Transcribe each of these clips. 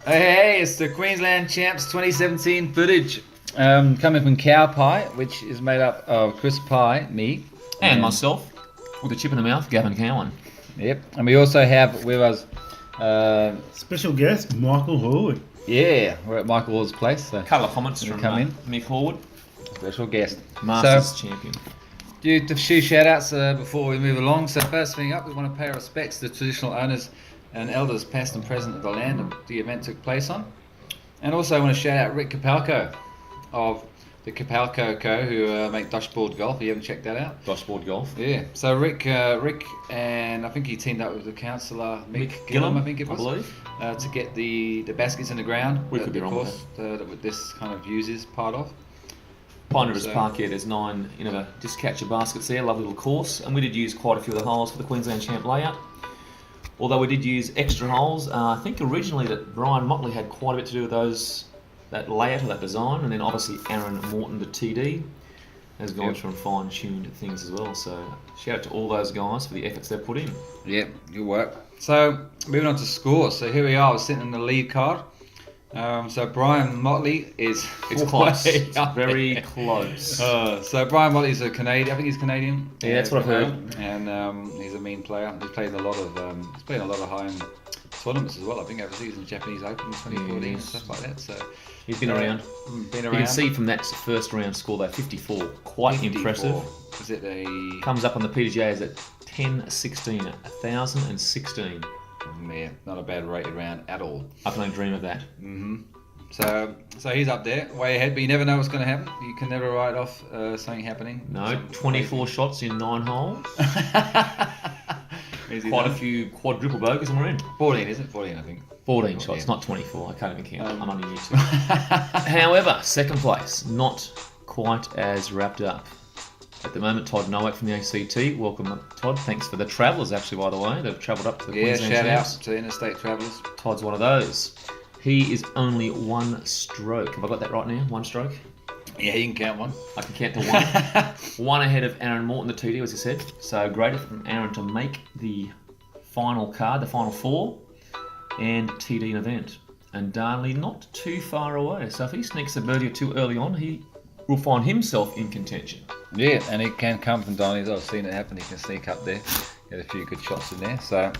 Hey, it's the Queensland Champs 2017 footage. Coming from Cow Pie, which is made up of Chris Pie, me, and myself, with a chip in the mouth, Gavin Cowan. Yep, and we also have with us special guest Michael Horde. Yeah, we're at Michael Hord's place. So couple of comments from Mick Horde, special guest, Masters champion. Do a few shout outs before we move along. So first thing up, we want to pay our respects to the traditional owners and elders past and present of the land that the event took place on. And also I want to shout out Rick Kapalko of the Kapalko Co, who make Dashboard Golf. If you haven't checked that out. Dashboard Golf. Yeah. So Rick and I think he teamed up with the councillor Mick Gillum, I think it was, to get the baskets in the ground. We could be wrong with that this kind of uses part of. Pine Rivers Park, yeah, there's 9 disc catcher baskets there, lovely little course, and we did use quite a few of the holes for the Queensland Champ layout. Although we did use extra holes, I think originally that Brian Motley had quite a bit to do with that layout or that design, and then obviously Aaron Morton, the TD, has gone through and fine-tuned things as well. So shout out to all those guys for the efforts they've put in. Yep, good work. So moving on to scores. So here we are, we're sitting in the lead card. So Brian Motley is... It's close. It's very close. So Brian Motley's a Canadian. I think he's Canadian. Yeah, that's what I've heard. And he's a mean player. He's played a lot of high-end tournaments as well. I think overseas in Japanese Open in 2014 and stuff like that. So he's been around. You can see from that first round score though, 54. Quite 54. Impressive. Is it a... Comes up on the PDGA as at 10-16, 1,016. Yeah, not a bad rated round at all. I can only dream of that. So he's up there, way ahead, but you never know what's going to happen. You can never write off something happening. No, 24 shots in 9 holes. Quite a few quadruple bogeys and we're in. 14, isn't it? 14, I think. 14 shots, not 24. I can't even count. I'm only new to it. However, second place, not quite as wrapped up. At the moment, Todd Nowak from the ACT. Welcome, Todd. Thanks for the travellers, actually, by the way. They've travelled up to the Queensland shout Champs. out to interstate travellers. Todd's one of those. He is only 1 stroke. Have I got that right now? 1 stroke? Yeah, you can count 1. I can count to 1. 1 ahead of Aaron Morton, the TD, as he said. So great from Aaron to make the final card, the final 4, and TD an event. And Darnley not too far away. So if he sneaks a birdie or 2 early on, he will find himself in contention. Yeah, and he can come from Darnley's. I've seen it happen. He can sneak up there, get a few good shots in there. So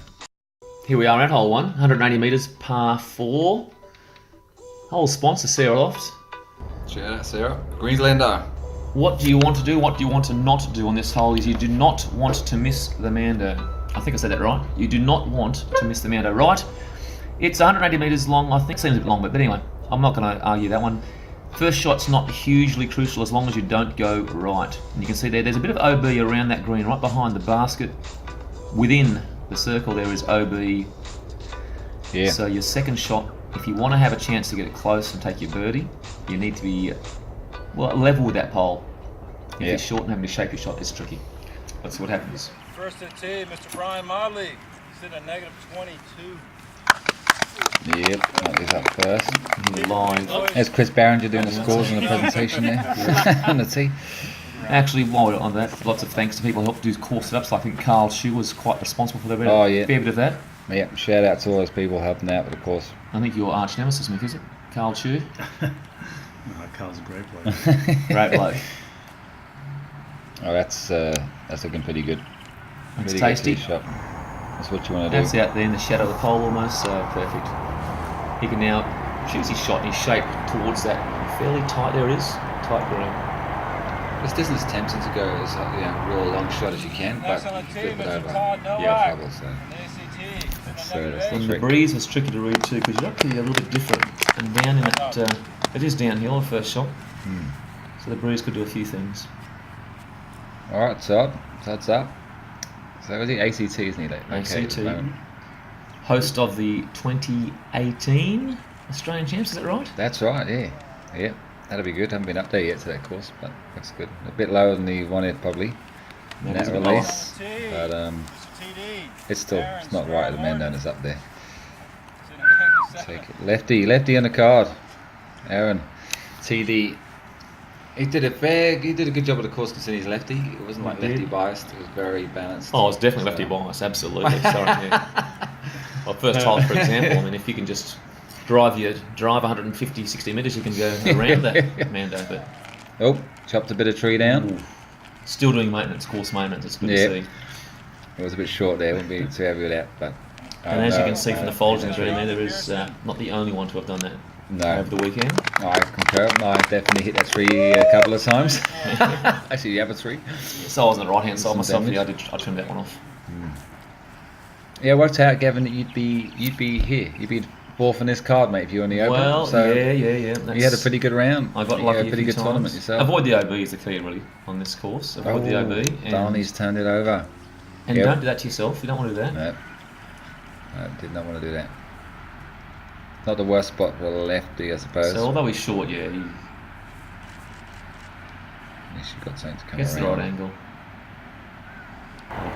here we are at hole 1, 180 metres, par 4. Hole sponsor, Sarah Loft. Shout out, Sarah. Queenslander. What do you want to do? What do you want to not do on this hole? Is you do not want to miss the Mando. I think I said that right. You do not want to miss the Mando, right? It's 180 metres long. I think it seems a bit long, but anyway, I'm not going to argue that one. First shot's not hugely crucial as long as you don't go right. And you can see there's a bit of OB around that green, right behind the basket. Within the circle there is OB. Yeah. So your second shot, if you want to have a chance to get it close and take your birdie, you need to be level with that pole. If you're short and having to shape your shot, it's tricky. That's what happens. First at tee, Mr. Brian Motley. He's at a negative 22. Yep, Motley's up first. Live. There's Chris Barringer doing the scores and the presentation there on the tee. Actually, while we're on that, lots of thanks to people who helped do course setups. I think Carl Shue was quite responsible for the fair bit of that. Yep, shout out to all those people helping out with the course. I think your arch nemesis, Mick, is it? Carl Shue? No, Carl's a great bloke. Great bloke. Oh, that's looking pretty good. It's really tasty. Shot. That's what you want to do. That's out there in the shadow of the pole almost, so perfect. He can now choose his shot and his shape towards that fairly tight, there it is, tight green. This distance tempting to go as real long shot as you can, but you flip it over. Trouble, so. And the breeze was tricky to read too, because you're actually a little bit different. And down in that, it is downhill, the first shot. So the breeze could do a few things. Alright, so that's up. So was he ACT, isn't he? ACT. Host of the 2018 Australian Champs, is that right? That's right, yeah. Yeah, that'll be good. Haven't been up there yet to that course, but looks good. A bit lower than the one it probably. That release. But it's not right. The Mandona's up there. Take it. Lefty on the card. Aaron. TD. He did a good job of the course considering he's lefty. It wasn't like lefty biased. It was very balanced. Oh, it was definitely lefty biased. Absolutely. Sorry. Yeah. Well, first hole, for example, I mean, if you can just drive 150, 60 metres, you can go around that Mando. But Oh, chopped a bit of tree down. ooh, still doing maintenance, course maintenance. It's good Yeah. to see. It was a bit short there, wouldn't be too happy with that. But And as you can see from the foliage in the green there is not the only one to have done that over the weekend. I concur. I definitely hit that tree a couple of times. Actually, the other three. So I was on the right hand side Some myself. damage. I trimmed that one off. Yeah, worked out, Gavin, that you'd be here. You'd be fourth in this card, mate, if you're on the Open. Well, so yeah. you had a pretty good round. I got You lucky had a a pretty few good tournament times. yourself. Avoid the OB is the key, really, on this course. Avoid the OB. And, Darney's turned it over. and Yep. don't do that to yourself. You don't want to do that. No, I did not want to do that. Not the worst spot for the lefty, I suppose. So although he's short, yeah, he At least you've got something to come gets the around. right angle.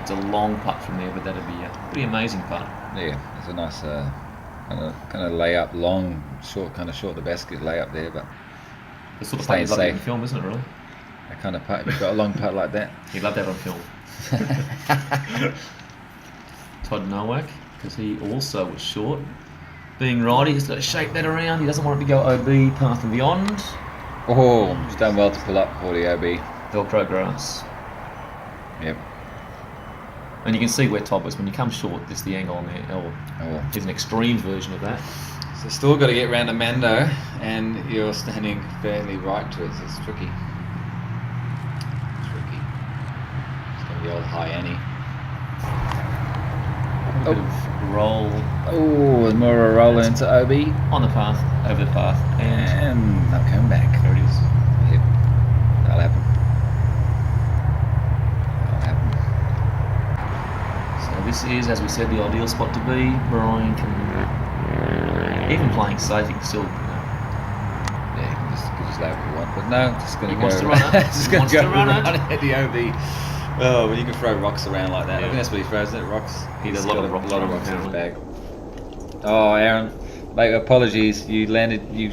It's a long putt from there, but that'd be a pretty amazing putt. Yeah, it's a nice kind of layup, long, short, kind of short the basket layup there, but The sort of putt Staying you'd love to have safe. on film, isn't it, really? that kind of putt, if you've got a long putt like that. He'd love to have it on film. Todd Nowak, because he also was short. Being righty, he's got to shake that around. He doesn't want it to go OB, path and beyond. Oh, he's done well to pull up for the OB. Velcro grass. Yep. And you can see where Todd was. When you come short, there's the angle on there. Oh. Here's an extreme version of that. So still got to get round to Mando, and you're standing fairly right to it, so it's tricky. Tricky. It's going to be old high Annie. A bit of roll Oh, and more of a roller into OB. on the path, over the path, and And I'm coming back. there it is. Yep. That'll happen. That'll happen. So this is, as we said, the ideal spot to be. Brian can, even playing safe, he can still, Yeah, you can just lay what you want. But no, just going He to wants go. to run it. Just He going wants to to go run it. run at the OB. Oh, when you can throw rocks around like that. I Yeah. think that's what he throws, isn't it? Rocks. He does He's a lot got of rocks a lot of around, rocks in his apparently. bag. Oh, Aaron, mate, apologies. You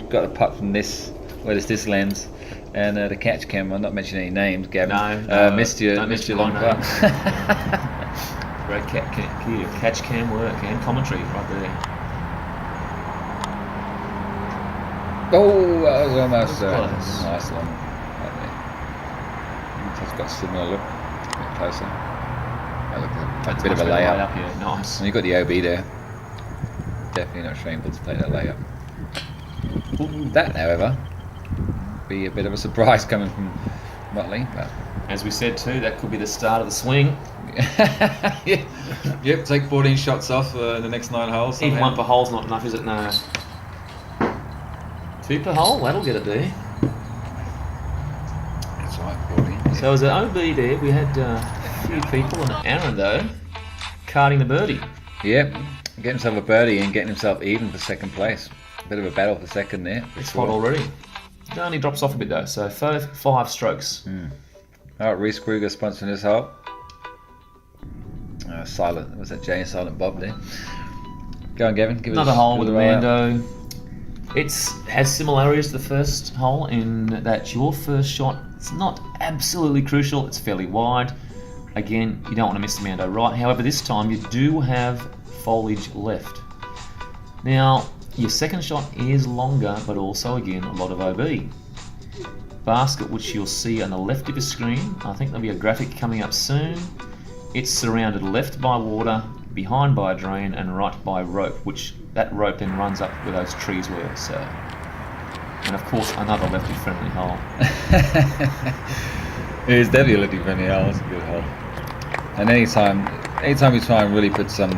got a putt from this, where does this lens? And the catch cam, I'm not mentioning any names, Gavin. No, missed don't missed mention your long my putt. Great catch cam work and commentary right there. Oh, that was almost That was close. nice long right there. It's got a similar look, a bit closer. That looked a That's bit of a much better layup. yeah, nice. And you got the OB there. Definitely not shameful to take that layup. That, however, would be a bit of a surprise coming from Motley. But As we said too, that could be the start of the swing. yeah. Yep, take 14 shots off the next 9 holes. Even somehow. one per hole's not enough, is it? No. 2 per hole, that'll get it there. That's right, 14. So as an OB there, we had a few people, and Aaron though, carding the birdie. Yep, getting himself a birdie and getting himself even for second place. A bit of a battle for second there. for It's sure. hot already. It only drops off a bit though, so 5 strokes. Alright, Reese Kruger sponsoring this hole. Silent, was that Jay Silent Bob there? Go on, Gavin. Give Another us hole with a give it a roll. Mando. It has similarities to the first hole in that your first shot, it's not absolutely crucial, it's fairly wide. Again, you don't want to miss the Mando right. However, this time you do have foliage left. Now, your second shot is longer, but also, again, a lot of OB. Basket, which you'll see on the left of your screen. I think there'll be a graphic coming up soon. It's surrounded left by water, behind by a drain, and right by rope, which that rope then runs up where those trees were. So, and of course, another lefty-friendly hole. It's definitely a lefty friendly hole. It's a good hole. And anytime you try and really put some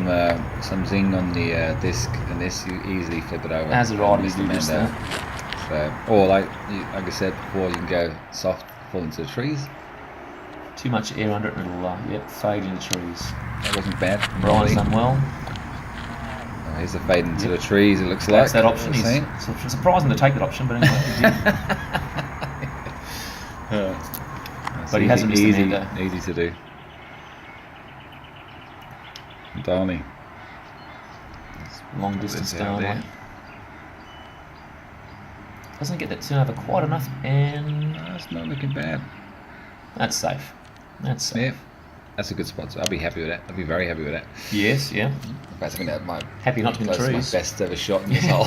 zing on the disc and this, you easily flip it over. As a righty, Miss you the do just Mando. that. So, or like I said before, you can go soft, fall into the trees. Too much air under it, and it'll fade into trees. That wasn't bad. Brian's done well. Oh, here's the fade into the trees. It looks That's like that option. I've seen. It's surprising to take that option, but anyway, he did. It's But he hasn't missed the easy, Mando. easy to do. Darney. Long distance That's out down. there. Doesn't get that turnover quite enough, and No, it's not looking bad. that's safe. That's safe. Yeah. That's a good spot. So I'll be happy with that. I'll be very happy with that. Yes, yeah. In fact, I think that might Happy not to be in the close to my trees. best ever shot in this hole.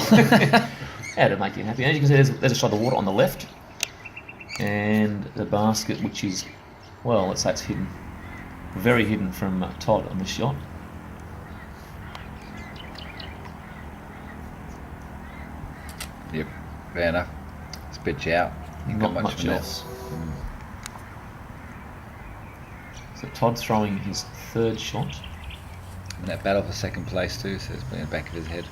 How to make you happy. As you can see, there's a shot of water on the left, and the basket, which is, well, let's say it's hidden, very hidden from Todd on this shot. Yep, fair enough. Spit you out. You've got Not much from that. else. So Todd's throwing his third shot. And that battle for second place too, so it's been in the back of his head.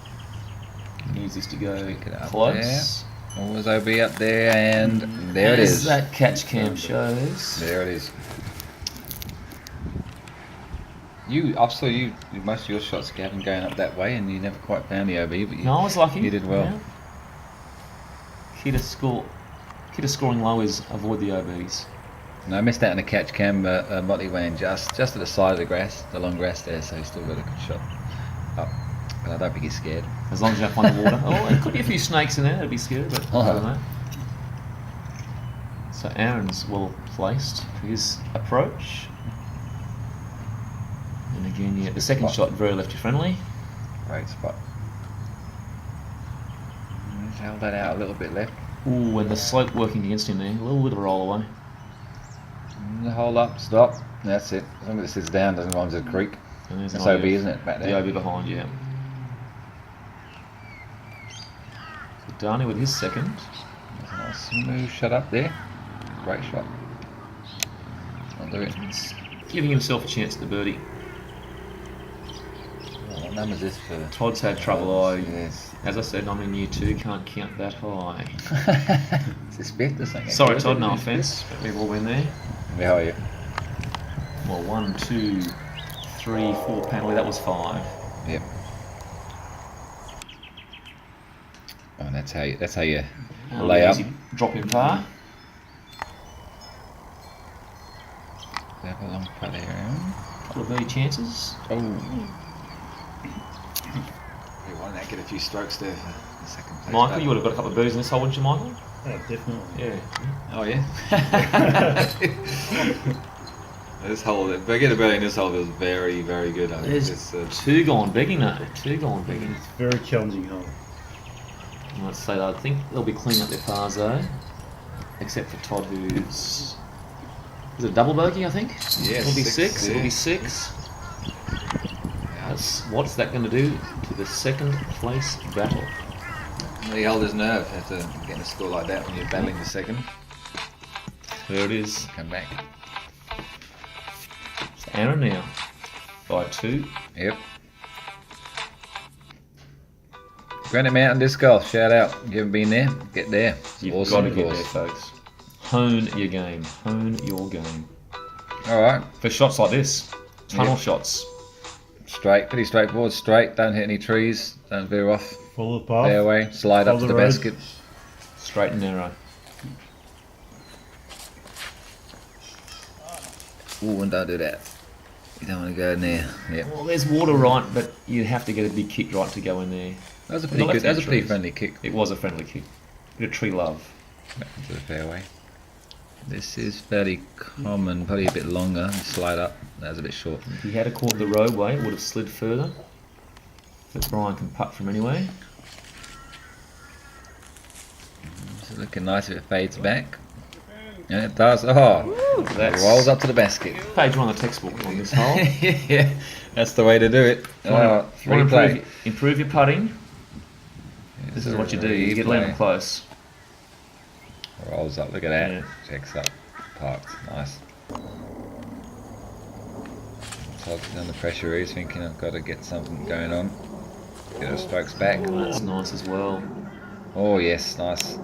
Needs this to go Pick it up close. Always OB up there, and there it As is. that catch cam shows. There it is. I saw you most of your shots, Gavin, going up that way, and you never quite found the OB, but you, No, I was lucky. you did well. Yeah. Key to scoring low is avoid the OBs. No, I missed out on the catch cam, but Motley went just at the side of the grass, the long grass there, so he still got a good shot up. But I don't think he's scared. As long as you don't find the water. Oh, there could be a few snakes in there, that'd be scary, but I don't know. So Aaron's well placed for his approach. And again, yeah, the second shot very lefty friendly. Great spot. He's held that out a little bit left. Ooh, and the slope working against him there. A little bit of a roll away. Hold up, stop. That's it. As long as it sits down, doesn't run to the creek. And there's That's an OB, isn't it? Back The there. OB behind, yeah. So Darnay with his second. That's a nice smooth shot up there. Great shot. I'll do it. He's giving himself a chance at the birdie. Oh, what number is this for? Todd's had trouble. Yes. As I said, I'm in year 2, can't count that high. Is this bit or something? Sorry, Todd, no offence, but we've all been there. How are you? Well, 1, 2, 3, 4 penalty, that was 5. Yep. Oh, that's how you lay up. Easy drop in par. They have a long putt there. Couple of birdie chances. Oh. We want to get a few strokes there for the second place. Michael, you would have got a couple of birdies in this hole, wouldn't you, Michael? Yeah, definitely. Yeah. Oh yeah. This hole, if I get a birdie in this hole, feels very, very good. I think There's it's, 2 gone begging though. 2 gone begging. Very challenging hole. Let's say that I think they'll be cleaning up their pars though. Except for Todd, who's... Is it a double bogey, I think? Yeah, It'll be 6, 6. It'll yeah. be 6. What's that going to do to the second place battle? He held his nerve after getting a score like that when you're battling the second. There it is. Come back. It's Aaron now. By 2. Yep. Granite Mountain Disc Golf, shout out. If you haven't been there, get there. It's You've awesome got to get there, course. folks. Hone your game. Hone your game. Alright, For shots like this, tunnel Yep. shots. straight, pretty straightforward, straight, don't hit any trees, don't veer off Follow the path. fairway, slide up Follow to the the road. basket. Straight and narrow. Ooh, and don't do that. You don't want to go in there. Yep. Well, there's water right, but you have to get a big kick right to go in there. That was a pretty Not good, that was a left-hand pretty trees. friendly kick. It was a friendly kick. Bit of tree love. Back into the fairway. This is fairly common, probably a bit longer. Slide up, that was a bit short. If he had caught the roadway, it would have slid further. But Brian can putt from anywhere. It's looking nice if it fades back. And it does. Oh, it That's rolls up to the basket. page 1 of the textbook on this hole. Yeah, that's the way to do it. Oh, If you want to replay. improve your putting, this is what you do. You get land them close. Rolls up, look at that. Yeah. Checks up, parked, nice. Todd's under pressure, he's thinking I've got to get something going on. Get her strokes back. Oh, that's nice as well. Oh yes, nice.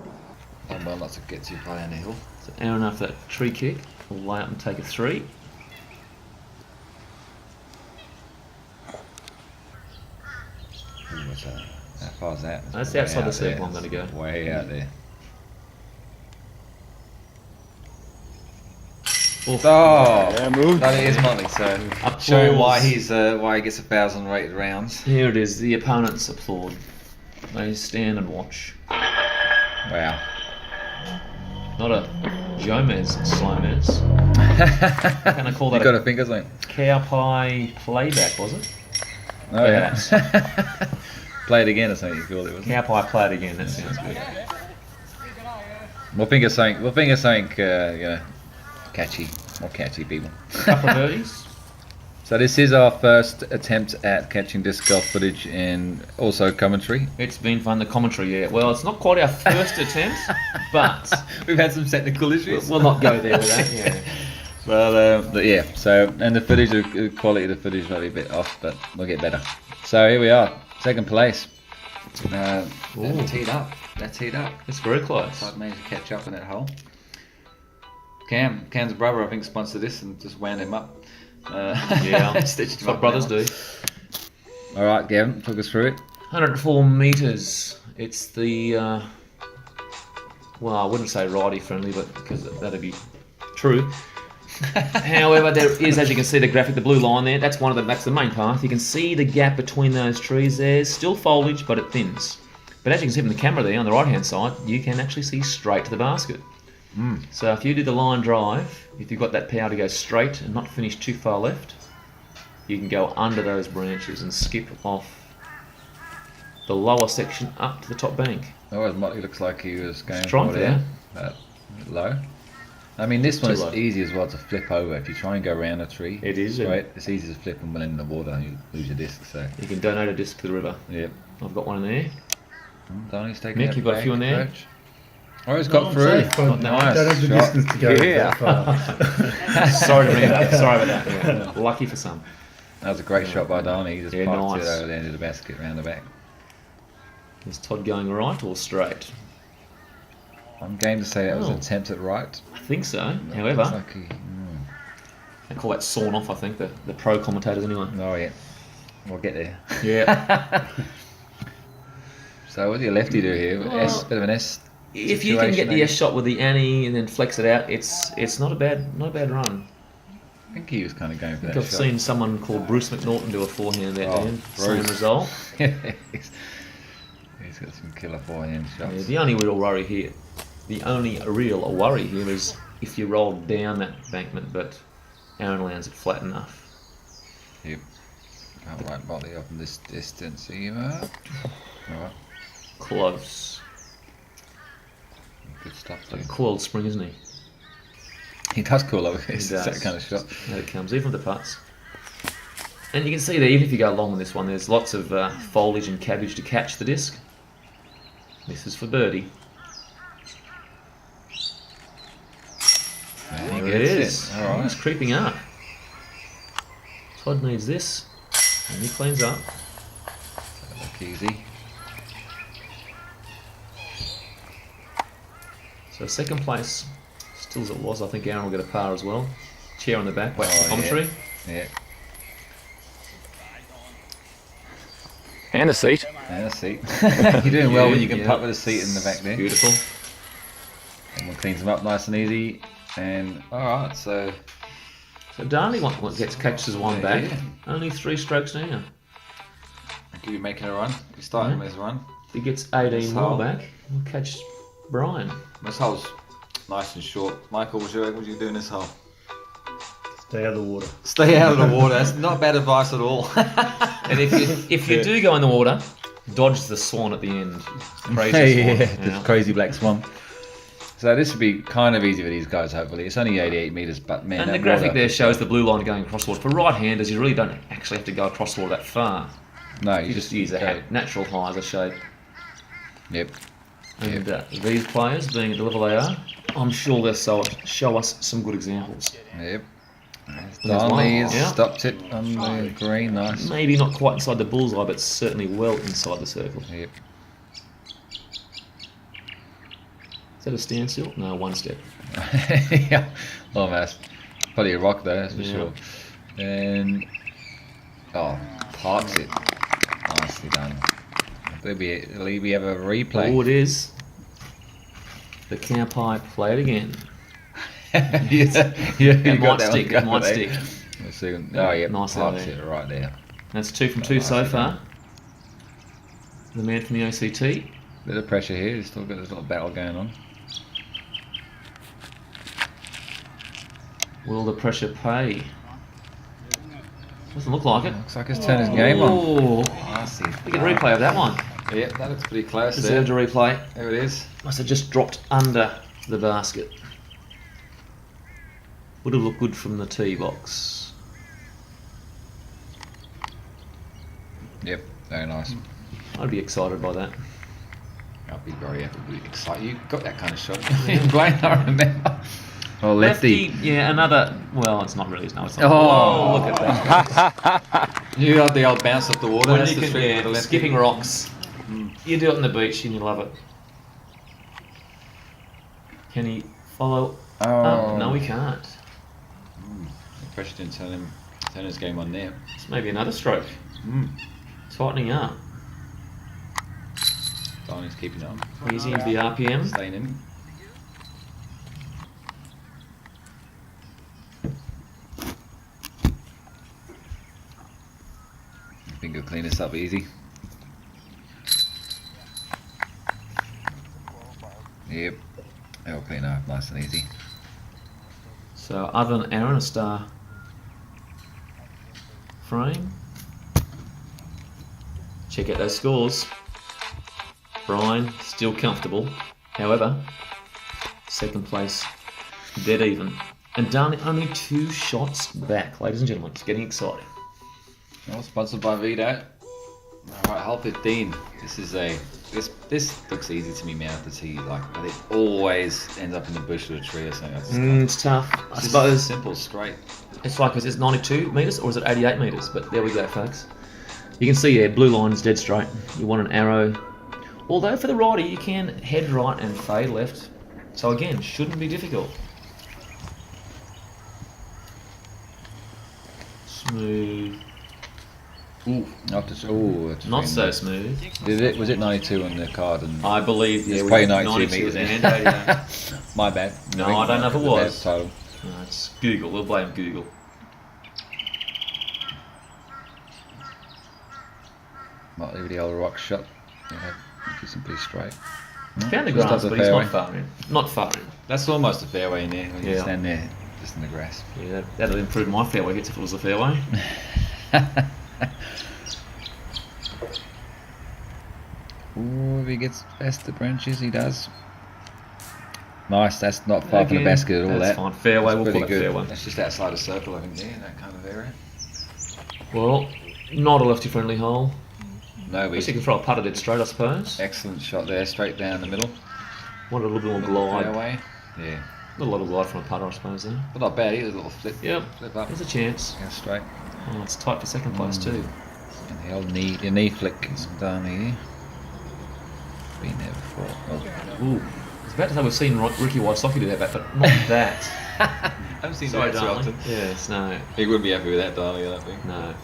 Done well not to get too far down the hill. So Aaron after that tree kick will lay up and take a 3. Ooh, what's that? How far's that? That's way outside the out there. circle I'm going to go. Way out there. Oof. Oh, Yeah, move. that is Motley. So Applause. showing why he gets 1,000 rated rounds. Here it is. The opponents applaud. They stand and watch. Wow. Not a Jomez Slomez. Can I call that You got a finger something? cow pie playback, was it? Oh yeah. Play it again or something you called it, wasn't Cow pie played again, that sounds good. it? We'll think of something, catchy. More catchy, people. Couple of birdies. So this is our first attempt at catching disc golf footage and also commentary. It's been fun, the commentary, yeah. Well, it's not quite our first attempt, but We've had some technical issues. we'll not go there with that, yeah. But yeah, so, and the footage, the quality of the footage might be a bit off, but we'll get better. So here we are, second place. They're teed up. It's very close. So I've managed to catch up in that hole. Cam's brother, I think, sponsored this and just wound him up. Yeah, Stitched that's him what up brothers now. do. All right, Gavin, talk us through it. 104 metres. It's the, well, I wouldn't say righty friendly, but because that'd be true. However, there is, as you can see, the graphic, the blue line there. That's that's the main path. You can see the gap between those trees. There's still foliage, but it thins. But as you can see from the camera there on the right-hand side, you can actually see straight to the basket. So if you do the line drive, if you've got that power to go straight and not finish too far left, you can go under those branches and skip off the lower section up to the top bank. Oh, Motley looks like he was going Strong for there. But a bit low. I mean, this one Too is low. easy as well to flip over. If you try and go around a tree, It is, right? It's easy to flip and when in the water and you lose your disc. So, You can donate a disc to the river. yeah. I've got one in there. Donnie's taking Mick, that you've got a back few in there? approach. Oh, he's got I'm through. safe, but Nice I don't have the shot. distance to go Yeah. that far. Sorry to bring it up. Sorry about that. Yeah. Lucky for some. That was a great shot by Donnie. He just Yeah, popped nice. it over the end of the basket round the back. Is Todd going right or straight? I'm game to say that was Oh. an attempt at right. I think so. Looks However, like they call that sawn off, I think, the pro commentators anyway. oh yeah, we'll get there. Yeah. So what do your lefty do here? Well, Bit of an S. If you can get situation, the maybe? S shot with the Annie and then flex it out, it's not a bad run. I think he was kind of going for I that think I've shot. seen someone called Bruce McNaughton do a forehand there, Oh, Dan. Bruce. Same result. He's got some killer forehand shots. Yeah, the only real worry here is if you roll down that embankment, but Aaron lands it flat enough. Yep. Can't right Motley up in this distance either. Alright, Close. good stuff too. Coiled spring, isn't he? He does cool over this. He does. That kind of shot. There it comes, even with the putts. And you can see there, even if you go along with this one, there's lots of foliage and cabbage to catch the disc. This is for birdie. There There it is. All right. It's creeping up. Todd needs this, and he cleans up. Look easy. So second place, still as it was. I think Aaron will get a par as well. Chair on the back, wait for Oh, the commentary. Yeah. And a seat. And a seat. You're doing well when you can Yeah. putt with a seat in the back there. Beautiful. And we'll clean them up nice and easy. And alright, so So Darley catches one back. Yeah. Only 3 strokes now. you're making a run. You're starting Yeah. this run. If he gets 18 more hole. back, he'll catch Brian. This hole's nice and short. Michael, what would you do in this hole? Stay out of the water. Stay out of the water. That's not bad advice at all. And if you do go in the water, dodge the swan at the end. Crazy swan. this crazy black swan. So this would be kind of easy for these guys, hopefully. It's only 88 metres, but man, And the that graphic water- there shows the blue line going across the water. For right-handers, you really don't actually have to go across the water that far. No, You just use a natural high as a shape. Yep. And these players, being at the level they are, I'm sure they'll show us some good examples. Yep. There's Darley one. has Yeah. stopped it on the green. Nice. Maybe not quite inside the bullseye, but certainly well inside the circle. Yep. Is that a standstill? No, one step. Yeah. Almost. Probably a rock though, that's for Yeah. sure. And parks it. Nicely done. Will we have a replay? Oh, it is. The cow pie, play it again. yeah, It you might got that stick, one it might covered, stick. eh? We'll see. Oh yeah, Nice parks there. it right there. That's 2 from 2 so far. The man from the OCT. Bit of pressure here. He's still got this little battle going on. Will the pressure pay? Doesn't look like it. Looks like he's turned his game on. Oh, I see. we get a replay of that one. Yeah, that looks pretty close there. Deserved a replay. There it is. Must have just dropped under the basket. Would have looked good from the tee box. Yep, very nice. I'd be excited by that. I'll be very excited. You got that kind of shot in Blaine, I remember. Oh, lefty. Yeah, another. Well, it's not really. No, it's not. Oh. Look at that. You got the old bounce off the water. When That's you the can, trick yeah, with the lefty. skipping rocks. You do it on the beach and you love it. Can he follow up? No, he can't. The pressure didn't turn his game on there. It's maybe another stroke. Tightening up. Donnie's keeping on. Easy into the RPM. Staying in. I think he'll clean this up easy. Yep, it'll clean up nice and easy. So other than Aaron, a star frame. Check out those scores. Brian still comfortable. However, second place dead even. And Darnley only 2 shots back, ladies and gentlemen. It's getting exciting. Well, sponsored by Vito. Alright, hole 15. This is this looks easy to me now to see. Like, but it always ends up in the bush or a tree or something. It's just It's tough. I it's suppose simple, straight. it's like, is it 92 metres or is it 88 metres? But there we go, folks. You can see there, blue line's dead straight. You want an arrow. Although for the righty, you can head right and fade left. So again, shouldn't be difficult. Smooth. Ooh, that's Not so smooth. Was it 92 on the card? And I believe it's we probably got 92 meters and in. 88. My bad. No, I don't know if it The was. bad title. No, it's Google. We'll blame Google. Might leave the old rock shot. Yeah, keeps him pretty straight. Found the Just grass, off the but he's fairway. not far in. Not far in. That's almost a fairway in there when you Yeah. stand there just in the grass. Yeah, that'll improve my fairway hits if it was a fairway. Ooh, if he gets past the branches, he does. Nice, that's not far from the basket at all. That's That. fine. Fairway, we'll Pretty call it good. fairway. That's just outside the circle, I think, there, that kind of area. Well, not a lefty-friendly hole. No, Guess you but can throw a putter dead straight, I suppose. excellent shot there, straight down the middle. Want a little bit more glide. Fairway. Yeah. Not a lot of glide from a putter, I suppose, there. But not bad either, a little flip. Yep. Flip up. There's a chance. Yeah, straight. Oh, it's tight for second place, too. And the old knee flick is down here. Been there before. Oh. Ooh. I was about to say we've seen Ricky Wysocki do that, but not that. I haven't seen Sorry, that too darling. often. Yes, no. He wouldn't be happy with that, darling, I don't think. No.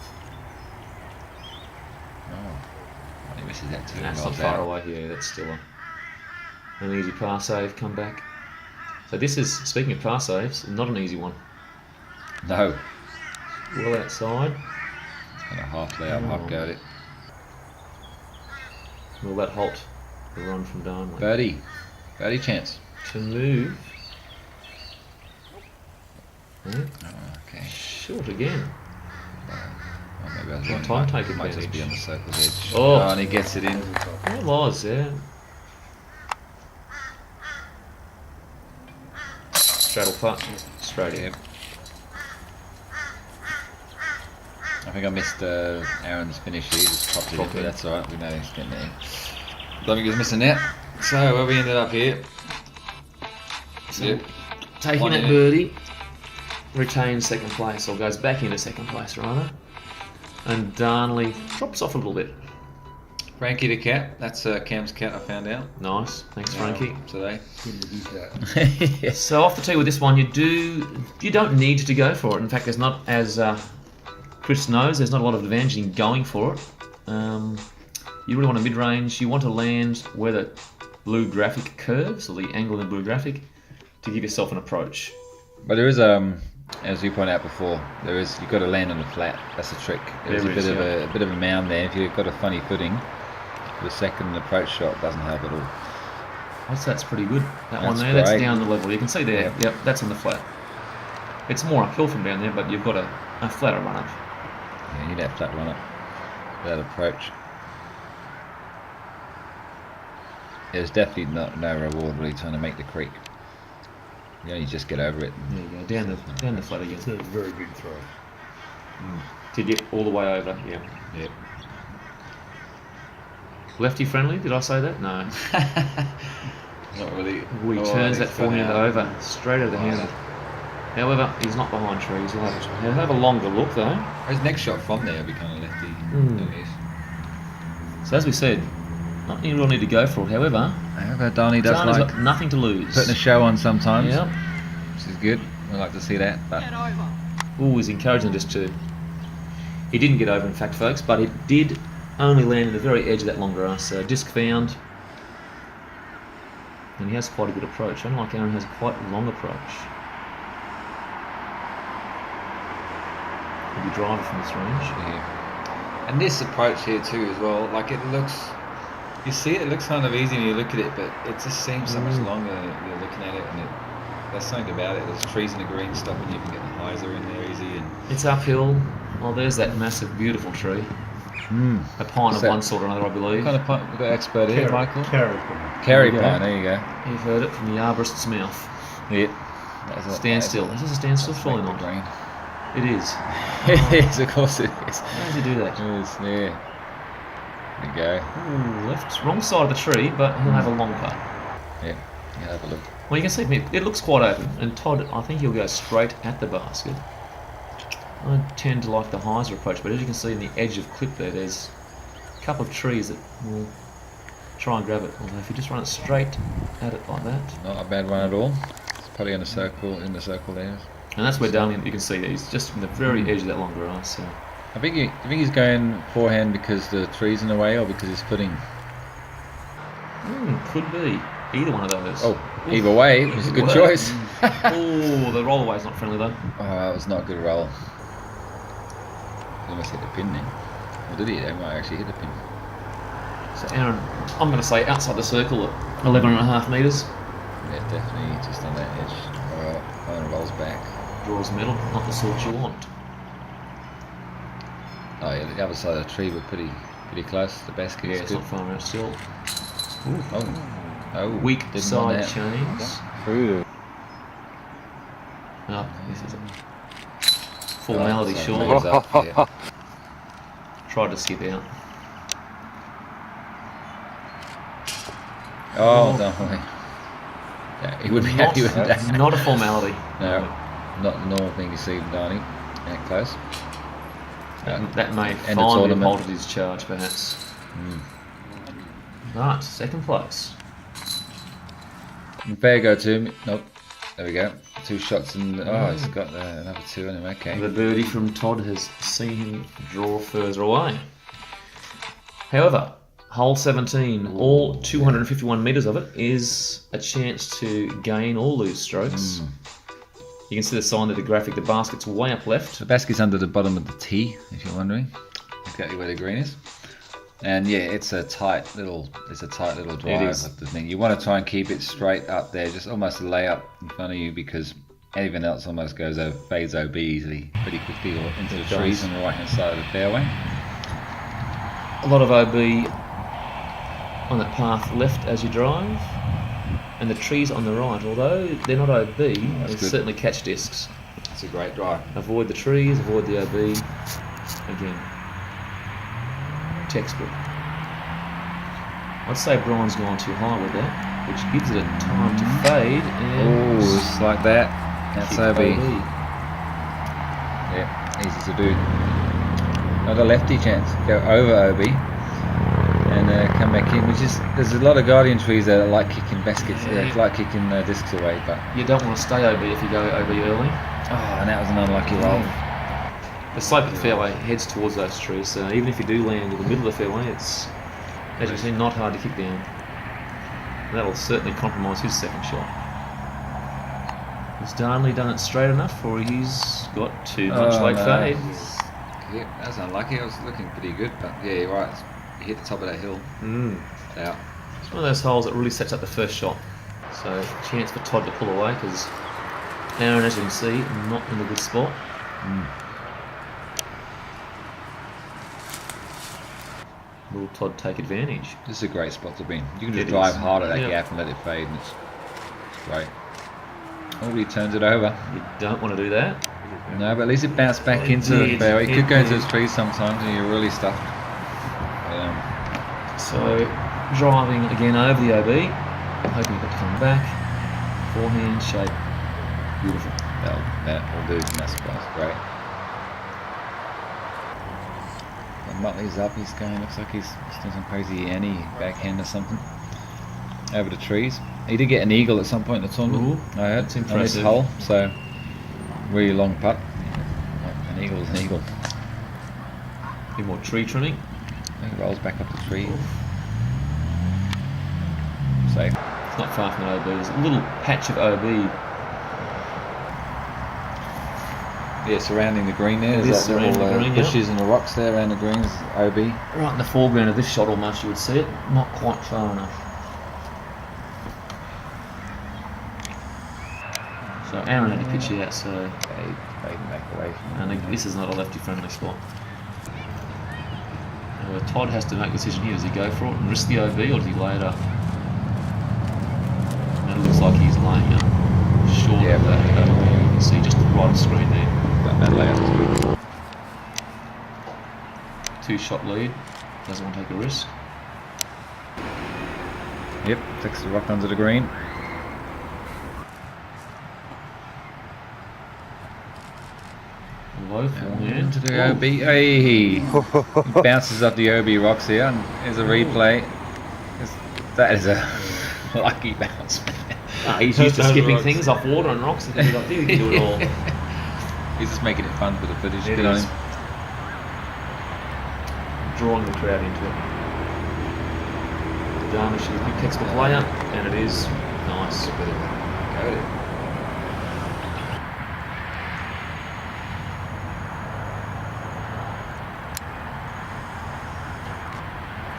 Oh. He misses that too. That's Well not far down. away here. That's still an easy par save. Come back. So this is, speaking of par saves, not an easy one. No. Well outside. Kind of half lay up, half go at it. Will that halt the run from Darnley? Birdie chance. To move. Hmm? Oh, okay. Short again. Oh, maybe I was Well, wrong. time Might- take might just be on the advantage. circle's edge. Oh. And he gets it in. It was, yeah. Straddle putt. Straight in. Yep. I think I missed Aaron's finish here. He just popped it in, Popped but in. that's alright. We know he's getting there. Don't think he's missing that. So where we ended up here. Yep. Taking One that in. birdie, retains second place, or goes back into second place rather. And Darnley drops off a little bit. Frankie the cat. That's Cam's cat, I found out. Nice, thanks Frankie. Today. Yes. So off the tee with this one, you don't need to go for it. In fact, there's not, as Chris knows, there's not a lot of advantage in going for it. You really want a mid-range. You want to land where the blue graphic curves, or the angle in the blue graphic, to give yourself an approach. But there is as you pointed out before, you've got to land on the flat. That's the trick. There's There a is, bit of a mound there. If you've got a funny footing, the second approach shot doesn't help at all. That's pretty good. That one That's there, that's great. down the level. You can see there. Yep, that's on the flat. It's more uphill from down there, but you've got a flatter run up. Yeah, you need that flat run up. That approach. There's definitely no reward really trying to make the creek. You only just get over it. There you go, down the flat again. It's a very big throw. To get all the way over, yeah. Yep. Lefty friendly, did I say that? No. Not really. He turns that forehand over, straight over the handle. However, he's not behind trees. He'll have a longer look though. His next shot from there will be kind of lefty. So as we said, you don't need to go for it. However, Donnie does Donnie's like got nothing to lose. putting a show on sometimes. Yeah. Which is good. We like to see that. But He's encouraging just to. He didn't get over, in fact, folks, but it did only land in the very edge of that long grass. So disc found, and he has quite a good approach. Unlike Aaron, has quite a long approach. Could be driver from this range. yeah. And this approach here too as well, like it looks, you see it looks kind of easy when you look at it, but it just seems so much longer you're looking at it, and there's something about it. There's trees in the green stopping you from getting the hyzer in there easy, and It's uphill. Oh, there's that massive, beautiful tree. A pine of one sort or another, I believe. what kind of pine? We've got expert here, Michael. Carry pine. Carry There you go. pine. There you go. You've heard it from the arborist's mouth. Yeah. Stand still. Is this a standstill? Surely not. Green. It is. It is, of course it is. How does he do that? It is, yeah. There you go. Ooh, left, wrong side of the tree, but he'll have a long putt. Yeah. You have a look. Well, you can see it looks quite open, and Todd, I think he'll go straight at the basket. I tend to like the hyzer approach, but as you can see in the edge of clip there's a couple of trees that will try and grab it. Although if you just run it straight at it like that, Not a bad one at all. It's probably in the circle there. and that's where Darling, you can see that he's just from the very edge of that long grass. So I think he's going forehand because the tree's in the way, or because he's putting. could be either one of those. Oh, either way, it was a good Well, choice. Oh, the rollaway's not friendly though. Oh, that was not a good roll. He almost hit the pin then. Or did he? He might actually hit the pin. So Aaron, I'm going to say outside the circle at 11.5 metres. Yeah, definitely just on that edge. Well, phone rolls back. Draws middle, not the sort you want. Oh yeah, the other side of the tree were pretty close. The basket Yeah, is it's good. not far out still. Oh, Weak didn't side want that. chains. Through. Oh, this is a formality, so surely. legs up, yeah. Tried to skip out. Oh, definitely. Yeah, he would be happy with that. Not a formality. No, not the normal thing you see from Donnie. That close. That may End of finally have tournament. halted his charge, perhaps. Right, second place. Fair go to him. Nope. There we go. 2 shots and he's got another 2 in him. Okay. The birdie from Todd has seen him draw further away. However, hole 17, all 251 metres of it is a chance to gain or lose strokes. You can see the sign of the graphic, the basket's way up left. The basket's under the bottom of the tee, if you're wondering. Exactly where the green is. And yeah, it's a tight little drive. It is. Of the thing. You want to try and keep it straight up there, just almost a layup in front of you, because anything else almost fades OB easily, pretty quickly, or into the trees on the right hand side of the fairway. A lot of OB on that path left as you drive, and the trees on the right, although they're not OB, they good. certainly catch discs. It's a great drive. Avoid the trees, avoid the OB. Again, textbook. I'd say Brian's gone too high with that, which gives it a time to fade. And Oh, just like that. That's kick OB. Yeah, easy to do. Not a lefty chance. Go over OB and come back in. There's a lot of guardian trees that like kicking baskets, like kicking discs away. But You don't want to stay OB if you go OB early. and that was an unlucky roll. The slope of the fairway heads towards those trees, so even if you do land in the middle of the fairway, it's, as you can see, not hard to kick down. And that'll certainly compromise his second shot. Has Darnley done it straight enough, or he's got too much late fade? Yeah, that was unlucky. I was looking pretty good, but yeah, you're right. You hit the top of that hill. Out. It's one of those holes that really sets up the first shot. So chance for Todd to pull away, because Aaron, as you can see, not in a good spot. Will Todd take advantage? This is a great spot to be in. You can just It drive is. hard at that Yeah. gap and let it fade, and it's great. Oh, he turns it over. You don't want to do that. No, but at least it bounced back It into the did, fairway. It it could go into did. the trees sometimes and you're really stuck. So, driving again over the OB, hoping it to come back. Forehand shape, beautiful. That will do in that spot. Great. And Muttley's up. He's going. Looks like he's doing some crazy Annie backhand or something. Over the trees. He did get an eagle at some point in the tournament. Ooh, I heard. that's On this impressive. hole. So, really long putt. An eagle is an eagle. A bit more tree trimming. He rolls back up the tree. Safe. It's not far from the OB. There's a little patch of OB. Yeah, surrounding the green there. It There's is that little surrounding the green, bushes and the rocks there around the greens. OB. Right in the foreground of this shot almost, you would see it. Not quite far enough. So Aaron had to pitch it out, so Fading back away from and this is not a lefty friendly spot. Todd has to make a decision here. Does he go for it and risk the OB, or does he lay it up? And it looks like he's laying up short of that OB. You can see just right on the screen there. that layout is good. 2-shot lead. Doesn't want to take a risk. Yep, takes the rock under the green. Low forehand. To the OB. Hey! He bounces up the OB rocks here, and here's a replay. That is a lucky bounce. He's used to Those skipping rocks. things off water and rocks. He can do it all. He's just making it fun for the footage. It Good on is. him. Drawing the crowd into it. Darnish is a big textbook layup, and it is nice. Go with it.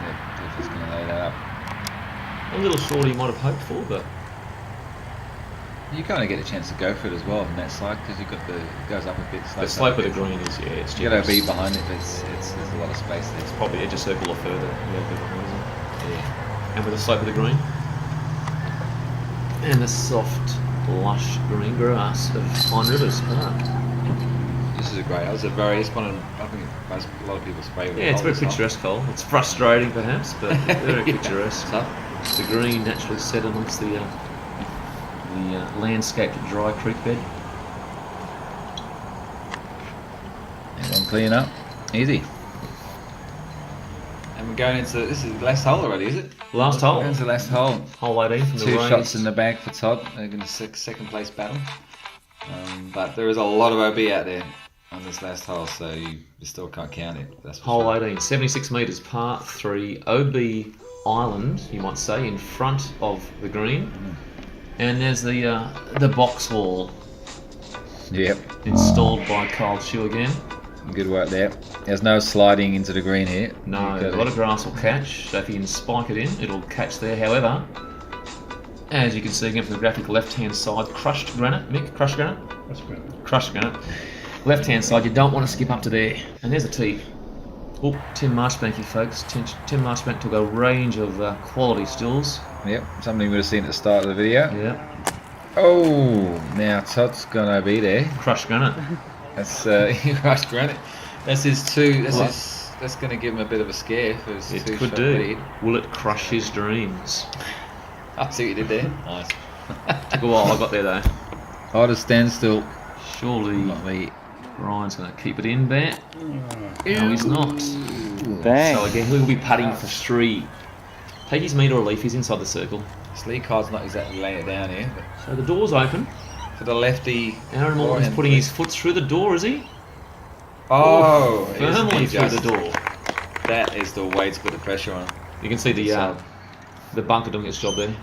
Yeah, they're just going to lay that up. A little short he might have hoped for, but You kind of get a chance to go for it as well from that side because you've got it goes up a bit. the slope of the green is, it's You got to be generous. behind it, but there's a lot of space there. It's probably edge of circle or further. Yeah. And with the slope of the green. And the soft, lush green grass of Pine Rivers Park. This is a great. It's one of, I think, a lot of people's favourite. Yeah, it's a very hole, this hole. picturesque hole. It's frustrating perhaps, but very picturesque. Tough. The green naturally set amongst the landscaped dry creek bed. Everyone clean up. Easy. And we're going into, this is the last hole already, is it? Last hole. That's the last hole. Hole 18 from the Two range. shots in the bag for Todd. They're going to second place battle. But there is a lot of OB out there on this last hole, so you still can't count it. That's for Hole sure. 18, 76 metres, par 3, OB Island, you might say, in front of the green. And there's the box wall Yep. installed by Kyle Chew again. Good work there. There's no sliding into the green here. No, You've a got lot it. of grass will catch, so if you can spike it in, it'll catch there. However, as you can see again from the graphic, left-hand side, crushed granite. Mick, crushed granite? That's great. Crushed granite. Left-hand side, you don't want to skip up to there. And there's a tee. Oh, Tim Marchbank here, folks. Tim Marchbank took a range of quality stills. Yep, something you would have seen at the start of the video. Yeah, Oh, now Todd's gonna be there. crushed granite. That's crushed granite. That's his two. What? That's gonna give him a bit of a scare for his It two could shot do. lead. Will it crush his dreams? I see what you did there. Nice. Took a while, I got there though. I'll just stand still. Surely Motley. Ryan's going to keep it in there. No, he's not. Bang. So again, he'll be putting for 3. Take his meter relief, he's inside the circle. Sleek card's not exactly laying it down here, but So the door's open. for the lefty. Aaron Morton's forehand putting his flick. foot through the door, is he? Oh, Firmly isn't he through the just- door. That is the way to put the pressure on. You can see the bunker doing its job there.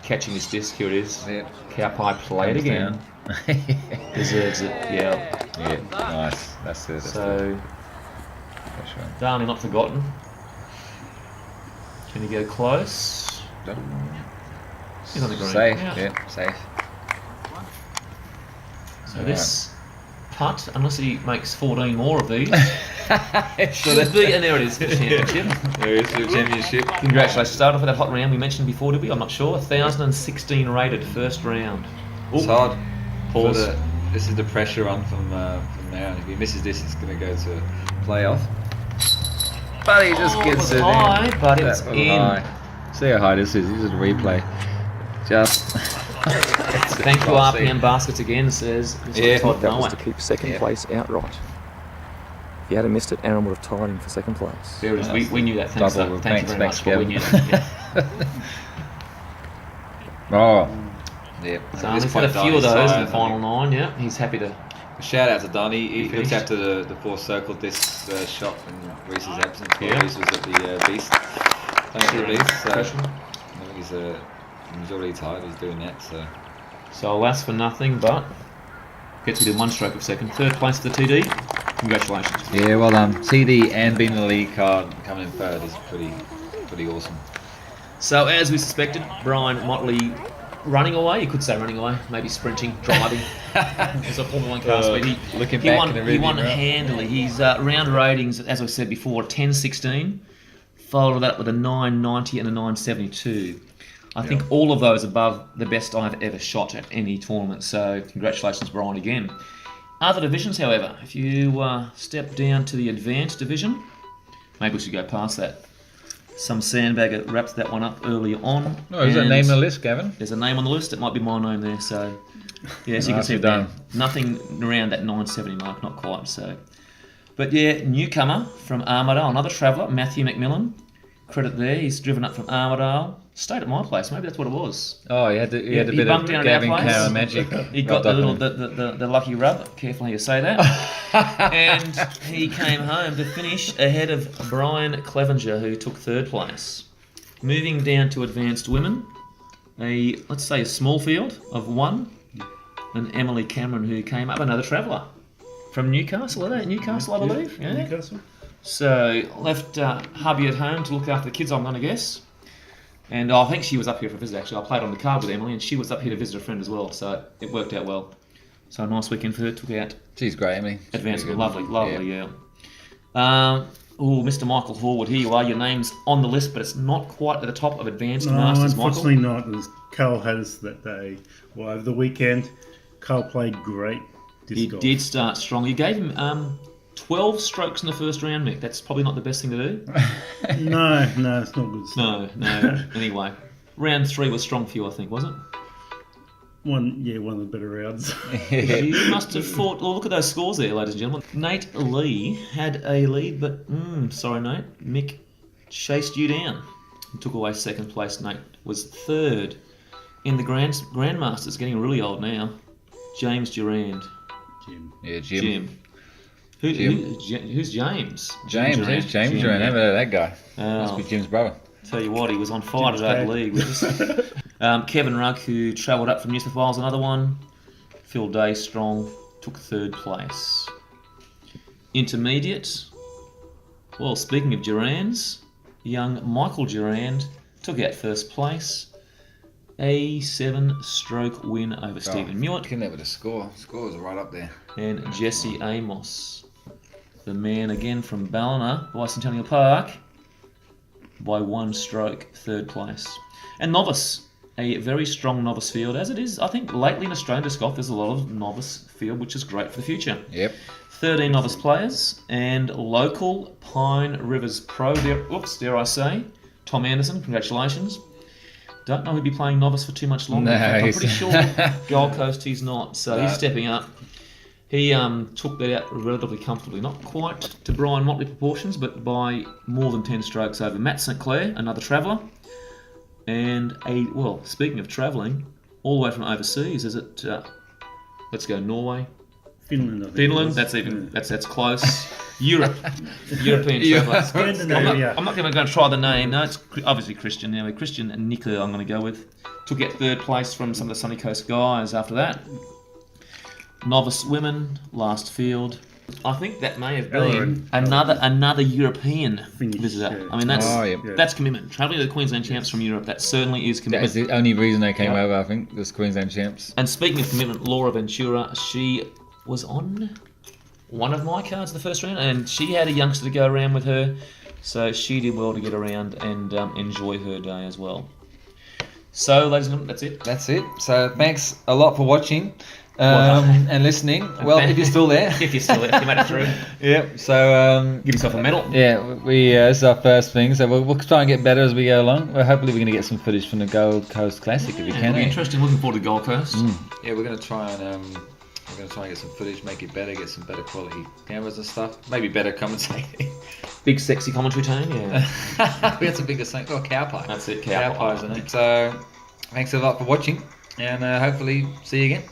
Catching this disc, here it is. Yeah. Cow pie played Comes again. down. Deserves it, yeah. Yeah, nice. That's it. That's So, the pressure on. Darnley not forgotten. Can he go close? He's on the green. Safe, Yeah. yeah, safe. So this putt, unless he makes 14 more of these, should be, and there it is, for the championship. There is the championship. Congratulations. Started off with that hot round we mentioned before, did we? I'm not sure. 1,016 rated first round. It's hard. Pause. This is the pressure on from now. And if he misses this, it's going to go to playoff. But he just gets it high, in. but it's That was in. high. See how high this is. This is a replay. Just. Thank you, RPM Baskets again, says Mr. Todd That was Noah. to keep second place outright. If he had missed it, Aaron would have tied him for second place. There it is. We knew that. Thanks, Double. thank you very Thanks, much. But we knew that. Yeah. Oh. Yeah. So he's had a few of those in the final 9. Yeah, he's happy to. Shout out to Donny. He finished. looked after the 4 circle disc shot in Reese's absence. Yeah. Reese was at the Beast. Thanks to Reese. So, I Professional. think he's already tired. He's doing that. So alas for nothing, but gets within 1 stroke of second. Third place for the TD. Congratulations. Yeah, well done. TD and being the lead card coming in third is pretty awesome. So as we suspected, Brian Motley running away. You could say running away, maybe sprinting, driving. It's a Formula 1 car speed. He won handily. His round ratings, as I said before, 10.16. Followed that up with a 9.90 and a 9.72. I think all of those above the best I've ever shot at any tournament. So congratulations, Brian, again. Other divisions, however, if you step down to the advanced division, maybe we should go past that. Some sandbagger wrapped that one up early on. Oh, is there a name on the list, Gavin? There's a name on the list. It might be my name there. So, yes, you can see done. nothing around that 970 mark, not quite. So, but yeah, newcomer from Armidale, another traveller, Matthew McMillan. Credit there. He's driven up from Armidale. Stayed at my place. Maybe that's what it was. Oh, he had a He bit of bumped down at our Gavin place. Cowan magic. He got the lucky rub. Careful how you say that. And he came home to finish ahead of Brian Clevenger, who took third place. Moving down to advanced women, let's say a small field of 1, and Emily Cameron, who came up, another traveller from Newcastle. Are they at Newcastle, I believe? Yeah. Newcastle. So left hubby at home to look after the kids, I'm going to guess. And I think she was up here for a visit, actually. I played on the card with Emily, and she was up here to visit a friend as well, so it worked out well. So a nice weekend for her. Took out She's great, Emily. She's advanced. very good. Lovely, yeah. Mr. Michael Horwood, here you are. Your name's on the list, but it's not quite at the top of advanced No, masters, unfortunately Michael. not. It was Carl had us that day. Well, over the weekend, Carl played great disc He golf. did start strong. You gave him 12 strokes in the first round, Mick. That's probably not the best thing to do. No, it's not good stuff. No. Anyway, round 3 was strong for you, I think, wasn't it? One of the better rounds. You must have fought. Well, look at those scores there, ladies and gentlemen. Nate Lee had a lead, but sorry, Nate. Mick chased you down and took away second place. Nate was third in the Grandmasters, getting really old now. James Durand. Jim. Yeah, Jim. Who's James? James Durand? James Durand. Never heard of that guy. Must be Oh, Jim's brother. tell you what, he was on fire Jim's today at dad. the league with us. Kevin Rugg, who travelled up from New South Wales, another one. Phil Day Strong took third place. Intermediate. Well, speaking of Durands, young Michael Durand took out first place. A 7-stroke win over Stephen Mewett Looking at with the score. Score was right up there. and Jesse Amos. The man again from Ballina, Bicentennial Park, by 1 stroke, third place. And novice, a very strong novice field, as it is, I think, lately in Australian disc golf, there's a lot of novice field, which is great for the future. Yep. 13 novice players, and local Pine Rivers pro, dare I say, Tom Anderson, congratulations. Don't know he'd be playing novice for too much longer. No, In fact, I'm he's- pretty sure Gold Coast he's not, so he's No. stepping up. He took that out relatively comfortably, not quite to Brian Motley proportions, but by more than 10 strokes over Matt St. Clair, another traveller, and speaking of travelling, all the way from overseas, is it? Let's go Norway, Finland. I think it Finland. was. That's even Yeah. that's close. Europe, European traveller. Scandinavia. I'm not going to try the name. No, it's obviously Christian. Anyway, Christian and Nico I'm going to go with. Took out third place from some of the Sunny Coast guys after that. Novice women, last field. I think that may have Aaron. been another European Finish, visitor. yeah. I mean, that's Oh, yeah. that's commitment. Traveling to the Queensland Champs from Europe, that certainly is That commitment. is the only reason they came Yeah. over, I think, this Queensland Champs. And speaking of commitment, Laura Ventura, she was on one of my cards the first round, and she had a youngster to go around with her, so she did well to get around and enjoy her day as well. So, ladies and gentlemen, that's it. That's it. So thanks a lot for watching Well done. and listening. Well, if you're still there. If you're still there, you made it through. Yep. So Give yourself a medal. yeah, this is our first thing. So we'll try and get better as we go along. Well, hopefully we're going to get some footage from the Gold Coast Classic if we can. It'll be eh? interesting. Looking forward to Gold Coast. Yeah, we're going to try and get some footage, make it better, get some better quality cameras and stuff. Maybe better commentating. Big sexy commentary team, yeah. We got some bigger thing. Oh, cow pie. That's it, Cow cow pie. pies, isn't it? So thanks a lot for watching, and hopefully see you again.